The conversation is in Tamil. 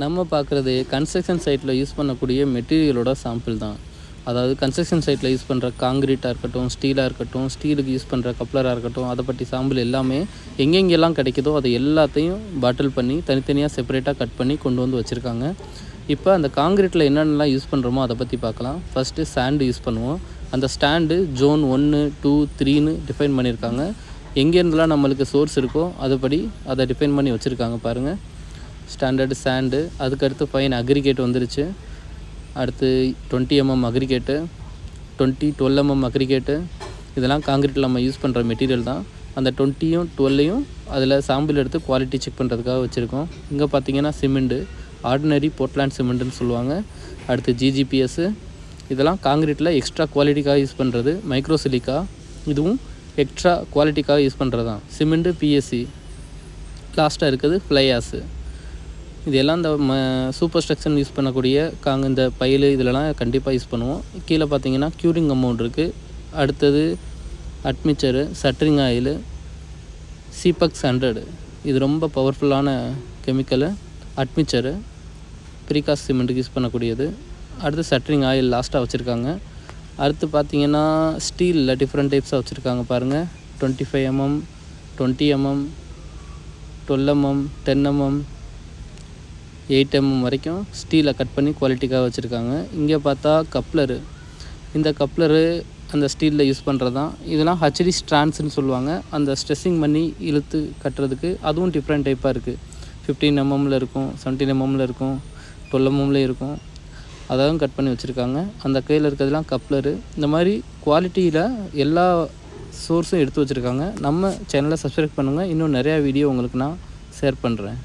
நம்ம பார்க்குறது கன்ஸ்ட்ரக்ஷன் சைட்டில் யூஸ் பண்ணக்கூடிய மெட்டீரியலோட சாம்பிள் தான். அதாவது கன்ஸ்ட்ரக்ஷன் சைட்டில் யூஸ் பண்ணுற காங்கிரீட்டாக இருக்கட்டும், ஸ்டீலாக இருக்கட்டும், ஸ்டீலுக்கு யூஸ் பண்ணுற கப்ளராக இருக்கட்டும், அதை பற்றி சாம்பிள் எல்லாமே எங்கெங்கெல்லாம் கிடைக்குதோ அதை எல்லாத்தையும் பாட்டில் பண்ணி தனித்தனியாக செப்பரேட்டாக கட் பண்ணி கொண்டு வந்து வச்சுருக்காங்க. இப்போ அந்த காங்கிரீட்டில் என்னென்னலாம் யூஸ் பண்ணுறோமோ அதை பற்றி பார்க்கலாம். ஃபஸ்ட்டு சாண்டு யூஸ் பண்ணுவோம். அந்த ஸ்டாண்டு ஜோன் 1, 2, 3ன்னு டிஃபைன் பண்ணியிருக்காங்க. எங்கேருந்துலாம் நம்மளுக்கு சோர்ஸ் இருக்கோ அதுபடி அதை டிஃபைன் பண்ணி வச்சுருக்காங்க பாருங்கள். ஸ்டாண்டர்டு சாண்டு, அதுக்கடுத்து ஃபைன் அக்ரிகேட் வந்துருச்சு. அடுத்து 20 mm அக்ரிகேட்டு, 12 mm அக்ரிகேட்டு, இதெல்லாம் காங்கிரீட்டில் நம்ம யூஸ் பண்ணுற மெட்டீரியல் தான். அந்த 20யும் 12யும் அதில் சாம்பிள் எடுத்து குவாலிட்டி செக் பண்ணுறதுக்காக வச்சுருக்கோம். இங்கே பார்த்தீங்கன்னா சிமெண்ட்டு, ஆர்டினரி போர்ட்லாண்ட் சிமெண்ட்டுன்னு சொல்லுவாங்க. அடுத்து ஜிஜிபிஎஸ்ஸு, இதெல்லாம் காங்கிரீட்டில் எக்ஸ்ட்ரா குவாலிட்டிக்காக யூஸ் பண்ணுறது. மைக்ரோசிலிக்கா, இதுவும் எக்ஸ்ட்ரா குவாலிட்டிக்காக யூஸ் பண்ணுறது தான். சிமெண்ட்டு, பிஎஸ்சி, லாஸ்ட்டாக இருக்குது ஃப்ளையாஸு. இது எல்லாம் இந்த சூப்பர் ஸ்ட்ரக்சர் யூஸ் பண்ணக்கூடிய இந்த பைலு இதிலலாம் கண்டிப்பாக யூஸ் பண்ணுவோம். கீழே பார்த்தீங்கன்னா க்யூரிங் அமௌண்ட் இருக்குது. அடுத்தது அட்மிச்சரு, சட்ரிங் ஆயிலு, சிபக்ஸ் 100, இது ரொம்ப பவர்ஃபுல்லான கெமிக்கலு. அட்மிச்சரு ப்ரீகாஸ்ட் சிமெண்ட்டுக்கு யூஸ் பண்ணக்கூடியது. அடுத்து சட்ரிங் ஆயில் லாஸ்ட்டாக வச்சுருக்காங்க. அடுத்து பார்த்தீங்கன்னா ஸ்டீலில் டிஃப்ரெண்ட் டைப்ஸாக வச்சுருக்காங்க பாருங்கள். 25 mm, 20 mm, 12 mm, 10 mm, 8 mm வரைக்கும் ஸ்டீலை கட் பண்ணி குவாலிட்டிக்காக வச்சுருக்காங்க. இங்கே பார்த்தா கப்ளரு, இந்த கப்ளரு அந்த ஸ்டீலில் யூஸ் பண்ணுறது தான். இதெல்லாம் ஹச்டி ஸ்ட்ராண்ட்ஸ்னு சொல்லுவாங்க. அந்த ஸ்ட்ரெஸ்ஸிங் பண்ணி இழுத்து கட்டுறதுக்கு அதுவும் டிஃப்ரெண்ட் டைப்பாக இருக்குது. 15 mmல இருக்கும், 17 mmல இருக்கும், 12 mmல இருக்கும். அதாவது கட் பண்ணி வச்சுருக்காங்க. அந்த கையில் இருக்கிறதுலாம் கப்ளரு. இந்த மாதிரி குவாலிட்டியில் எல்லா சோர்ஸும் எடுத்து வச்சுருக்காங்க. நம்ம சேனலை சப்ஸ்கிரைப் பண்ணுங்கள். இன்னும் நிறையா வீடியோ உங்களுக்கு நான் ஷேர் பண்ணுறேன்.